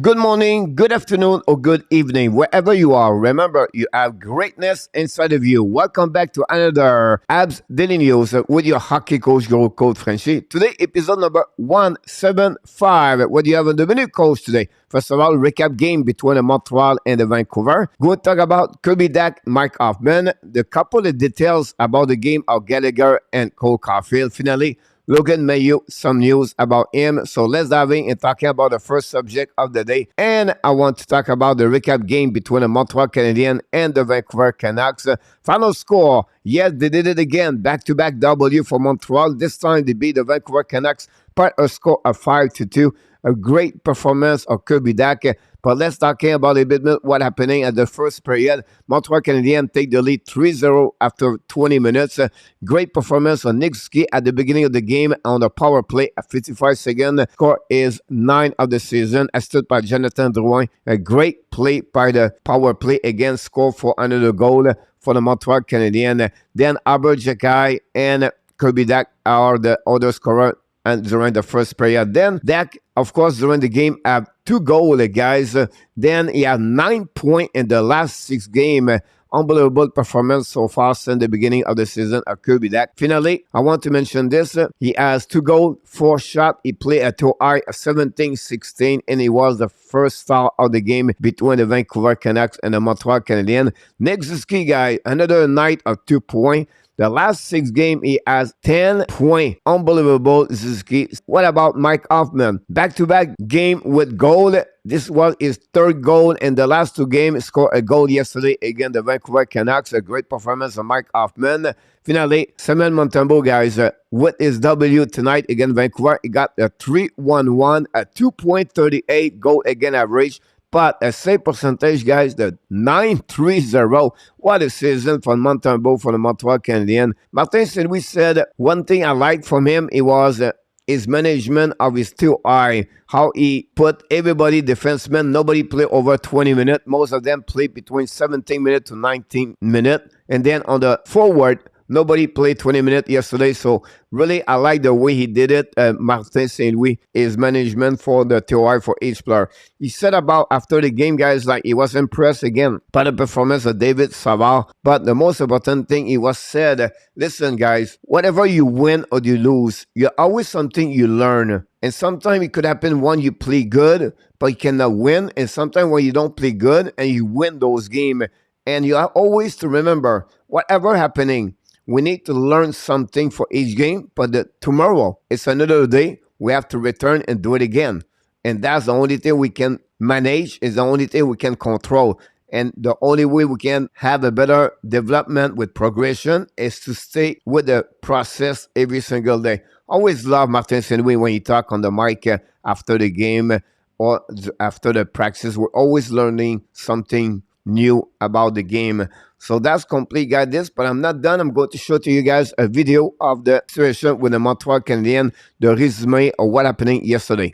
Good morning, good afternoon, or good evening, wherever you are. Remember, you have greatness inside of you. Welcome back to another Habs Daily News with your hockey coach, your coach Frenchy. Today, episode number 175. What do you have on the menu, coach, today? First of all, recap game between the Montreal and the Vancouver. Go talk about Kirby Dach, Mike Hoffman. The couple of details about the game of Gallagher and Caufield. Finally, Logan Mailloux, some news about him. So let's dive in and talking about the first subject of the day. And I want to talk about the recap game between the Montreal Canadiens and the Vancouver Canucks. Final score, yes, they did it again. Back-to-back W for Montreal. This time they beat the Vancouver Canucks by a score of 5-2. A great performance of Kirby Dach. But let's talk about a bit what happening at the first period. Montreal Canadiens take the lead 3-0 after 20 minutes. Great performance on Nick Suzuki at the beginning of the game on the power play at 55 seconds. Score is 9 of the season, assisted by Jonathan Drouin. A great play by the power play again, score for another goal for the Montreal Canadiens. Then Albert Jacky and Kirby Dach are the other scorer and during the first period. Then Dach, of course, during the game, have 2 goals, guys. Then he had 9 points in the last 6 games. Unbelievable performance so far since the beginning of the season of Kirby Dach. Finally, I want to mention this. He has 2 goals, 4 shots. He played at 2 high, 17-16, and he was the first star of the game between the Vancouver Canucks and the Montreal Canadiens. Next Suzuki, guy, another night of 2 points. The last 6 games, he has 10 points. Unbelievable, Suzuki. What about Mike Hoffman? Back-to-back game with goal. This was his 3rd goal in the last 2 games. He scored a goal yesterday against the Vancouver Canucks. A great performance of Mike Hoffman. Finally, Samuel Montembeault, guys, with his W tonight against Vancouver, he got a 3-1-1, a 2.38 goal against average. But a save percentage, guys, the 9-3-0. What a season for Montembeault for the Montreal Canadiens. Martin Saint-Louis said one thing I liked from him, it was his management of his 2 high. How he put everybody defensemen. Nobody played over 20 minutes. Most of them played between 17 minutes to 19 minutes. And then on the forward, nobody played 20 minutes yesterday, so really I like the way he did it. Martin Saint-Louis, his management for the TOI for each player. He said about after the game, guys, like he was impressed again by the performance of David Savard. But the most important thing he was said, listen, guys, whatever you win or you lose, you're always something you learn. And sometimes it could happen when you play good, but you cannot win. And sometimes when you don't play good and you win those games. And you have always to remember, whatever happening, we need to learn something for each game, but tomorrow, it's another day. We have to return and do it again. And that's the only thing we can manage, is the only thing we can control. And the only way we can have a better development with progression is to stay with the process every single day. Always love Martin Saint-Louis when he talk on the mic after the game or after the practice. We're always learning something new about the game. So that's complete, guys, but I'm not done. I'm going to show to you guys a video of the situation with the Montreal Canadiens, the resume of what happening yesterday.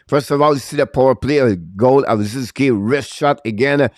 First of all, you see the power play, a goal of Suzuki, wrist shot again,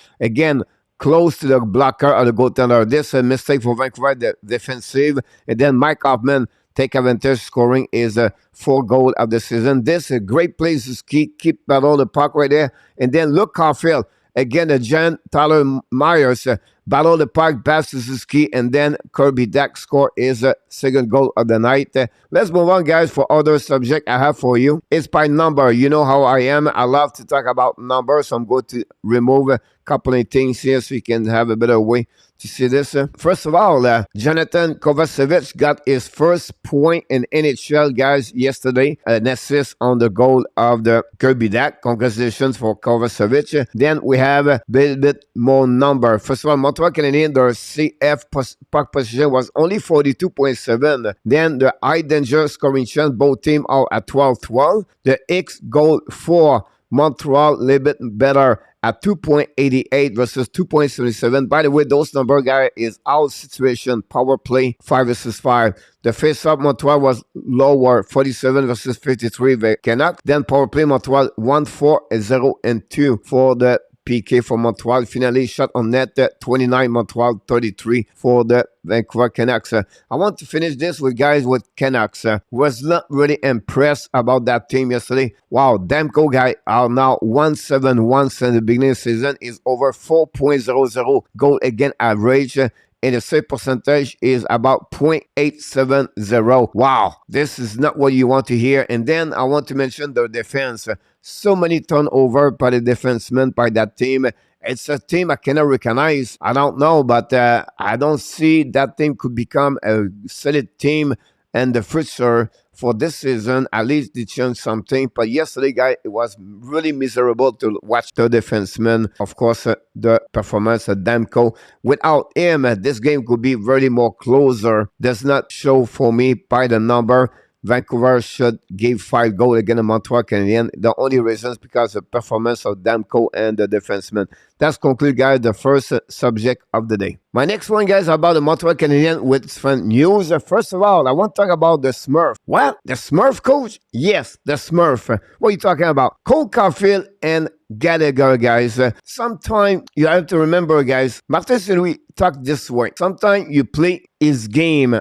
close to the blocker of the goaltender. This a mistake for Vancouver, the defensive. And then Mike Hoffman take advantage, scoring is a 4 goal of the season. This is a great play, Suzuki, keep battle the puck right there. And then look, Caufield. Again, the John Tyler Myers battle the puck, pass to Suzuki, and then Kirby Dach score is a 2nd goal of the night. Let's move on, guys, for other subject I have for you. It's by number. You know how I am. I love to talk about numbers, so I'm going to remove a couple of things here so you can have a better way to see this. First of all, Jonathan Kovacevic got his first point in NHL, guys, yesterday. An assist on the goal of the Kirby Dach. Congratulations for Kovacevic. Then we have a bit more number. First of all, Montreal Canadiens, their CF puck position was only 42.7. Then the high danger scoring chance, both teams are at 12-12. The X goal for Montreal, a little bit better at 2.88 versus 2.77. By the way, those number, guy, is our situation. Power play, 5 versus 5. The face-up, Montreal was lower, 47 versus 53. Canucks. Then power play, Montreal, 1-4-0-2 for the PK for Montreal. Finally, shot on net 29, Montreal 33 for the Vancouver Canucks. I want to finish this with guys with Canucks. Was not really impressed about that team yesterday. Wow, Demko guy are now 1-7-1 since the beginning of the season. Is over 4.00 goal against average. And the save percentage is about .870. Wow, this is not what you want to hear. And then I want to mention the defense. So many turnover by the defensemen by that team. It's a team I cannot recognize. I don't know, but I don't see that team could become a solid team in the future for this season. At least they changed something. But yesterday, guys, it was really miserable to watch the defenseman. Of course, the performance of Demko. Without him, this game could be really more closer. Does not show for me by the number. Vancouver should give 5 goals against the Montreal Canadiens. The only reason is because of the performance of Demko and the defenseman. That's conclude, guys, the first subject of the day. My next one, guys, about the Montreal Canadiens with fun news. First of all, I want to talk about the Smurf. What? The Smurf coach? Yes, the Smurf. What are you talking about? Caufield and Gallagher, guys. Sometimes you have to remember, guys, Martin St-Louis talk this way. Sometimes you play his game.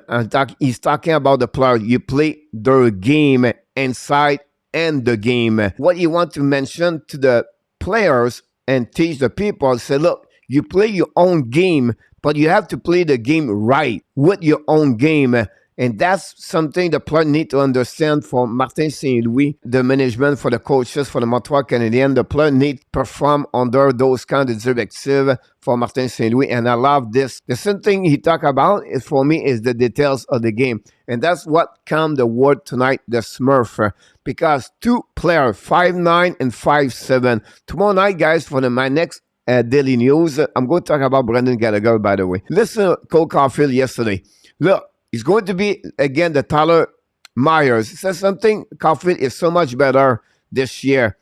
He's talking about the player. You play their game inside and the game. What you want to mention to the players and teach the people, say, look, you play your own game, but you have to play the game right with your own game. And that's something the player need to understand for Martin St-Louis, the management, for the coaches, for the Montreal Canadiens. The player need to perform under those kind of directives for Martin St-Louis. And I love this. The same thing he talk about is, for me, is the details of the game. And that's what come the word tonight, the Smurf. Because 2 players, 5'9" and 5'7". Tomorrow night, guys, for my next daily news, I'm going to talk about Brendan Gallagher, by the way. Listen to Cole Caufield yesterday. Look, it's going to be, again, the Tyler Myers. He says something, Caufield is so much better this year.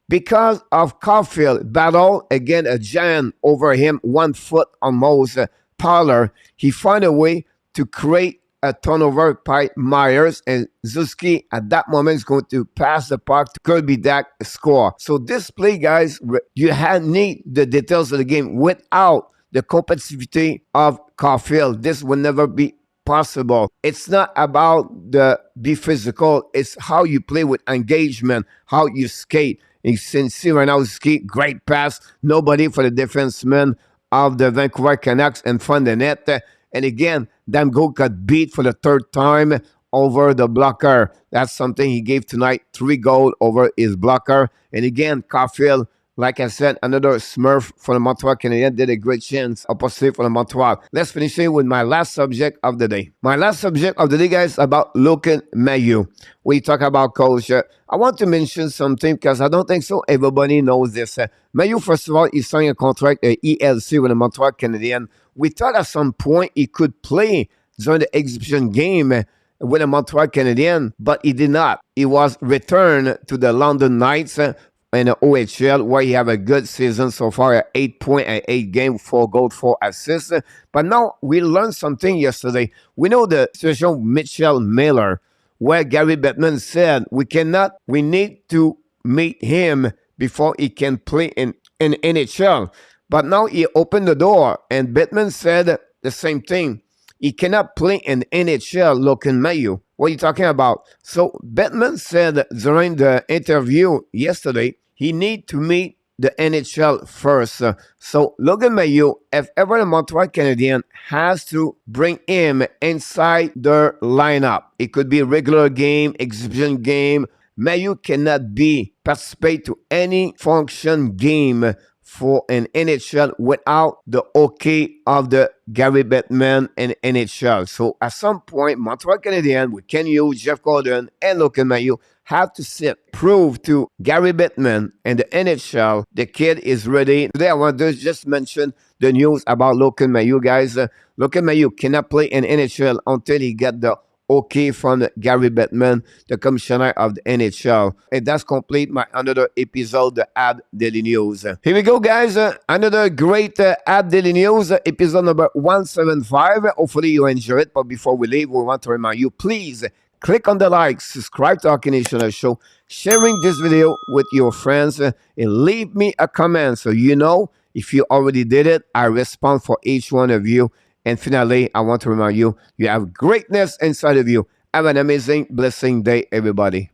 Because of Caufield battle, again, a giant over him, 1 foot almost, Tyler, he found a way to create a turnover by Myers, and Zuski at that moment is going to pass the puck to Kirby Dak score. So this play, guys, you need the details of the game. Without the competitivity of Caufield, this will never be possible. It's not about the be physical. It's how you play with engagement, how you skate. You can see right now, skate, great pass. Nobody for the defenseman of the Vancouver Canucks in front of the net. And again, Demko got beat for the 3rd time over the blocker. That's something he gave tonight, 3 goals over his blocker. And again, Caufield, like I said, another Smurf for the Montreal Canadiens, did a great chance opposite for the Montreal. Let's finish it with my last subject of the day. My last subject of the day, guys, about LOGAN MEILLEUR. We talk about coach. I want to mention something because I don't think so everybody knows this. MEILLEUR, first of all, he signed a contract, ELC, with the Montreal Canadiens. We thought at some point he could play during the exhibition game with the Montreal Canadiens, but he did not. He was returned to the London Knights in the OHL, where he have a good season so far, 8 points and 8 games, 4 goals, 4 assists. But now we learned something yesterday. We know the situation of Mitchell Miller, where Gary Bettman said we need to meet him before he can play in NHL. But now he opened the door, and Bettman said the same thing. He cannot play in NHL, LOGAN MEILLEUR. What are you talking about? So Bettman said during the interview yesterday, he need to meet the NHL first. So LOGAN MEILLEUR, if ever the Montreal Canadiens has to bring him inside their lineup, it could be a regular game, exhibition game. MEILLEUR cannot participate to any function game for an NHL without the okay of the Gary Bettman and NHL. So at some point, Montreal Canadiens with Ken Hughes, Jeff Gordon, and LOGAN MEILLEUR have to prove to Gary Bettman and the NHL the kid is ready. Today I want to just mention the news about LOGAN MEILLEUR, guys. LOGAN MEILLEUR cannot play in NHL until he get the okay from Gary Bettman, the commissioner of the NHL. And that's complete my another episode of Ab Daily News. Here we go, guys. Another great Ab Daily News, episode number 175. Hopefully you enjoy it. But before we leave, we want to remind you, please Click on the like, subscribe to our Canadian show, sharing this video with your friends, and leave me a comment so you know if you already did it. I respond for each one of you. And finally, I want to remind you, you have greatness inside of you. Have an amazing, blessing day, everybody.